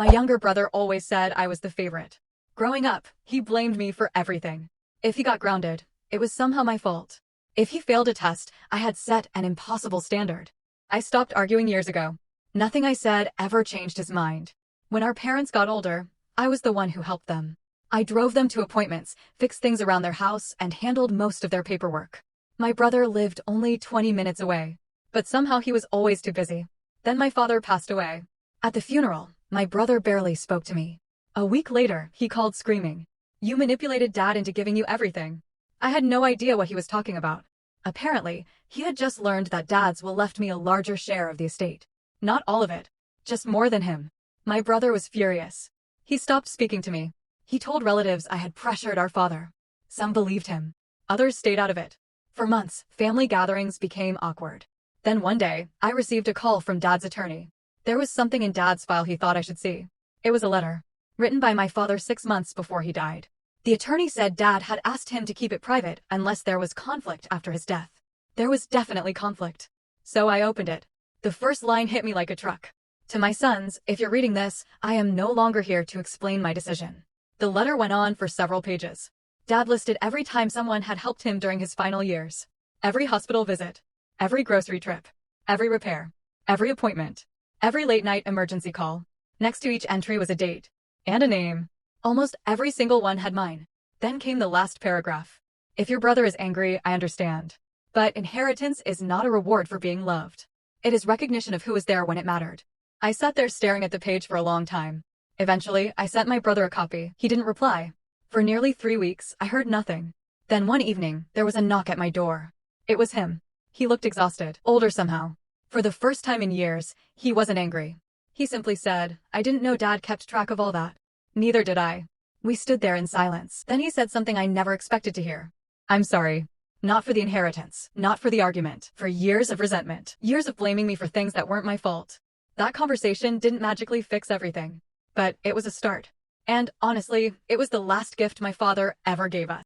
My younger brother always said I was the favorite. Growing up, he blamed me for everything. If he got grounded, it was somehow my fault. If he failed a test, I had set an impossible standard. I stopped arguing years ago. Nothing I said ever changed his mind. When our parents got older, I was the one who helped them. I drove them to appointments, fixed things around their house, and handled most of their paperwork. My brother lived only 20 minutes away, but somehow he was always too busy. Then my father passed away. At the funeral, my brother barely spoke to me. A week later, he called screaming, "You manipulated Dad into giving you everything." I had no idea what he was talking about. Apparently, he had just learned that Dad's will left me a larger share of the estate. Not all of it, just more than him. My brother was furious. He stopped speaking to me. He told relatives I had pressured our father. Some believed him. Others stayed out of it. For months, family gatherings became awkward. Then one day, I received a call from Dad's attorney. There was something in Dad's file he thought I should see. It was a letter, written by my father 6 months before he died. The attorney said Dad had asked him to keep it private unless there was conflict after his death. There was definitely conflict. So I opened it. The first line hit me like a truck. "To my sons, if you're reading this, I am no longer here to explain my decision." The letter went on for several pages. Dad listed every time someone had helped him during his final years. Every hospital visit. Every grocery trip. Every repair. Every appointment. Every late-night emergency call. Next to each entry was a date. And a name. Almost every single one had mine. Then came the last paragraph. "If your brother is angry, I understand. But inheritance is not a reward for being loved. It is recognition of who was there when it mattered." I sat there staring at the page for a long time. Eventually, I sent my brother a copy. He didn't reply. For nearly 3 weeks, I heard nothing. Then one evening, there was a knock at my door. It was him. He looked exhausted, older somehow. For the first time in years, he wasn't angry. He simply said, "I didn't know Dad kept track of all that." Neither did I. We stood there in silence. Then he said something I never expected to hear. "I'm sorry. Not for the inheritance, not for the argument, for years of resentment, years of blaming me for things that weren't my fault." That conversation didn't magically fix everything. But it was a start. And honestly, it was the last gift my father ever gave us.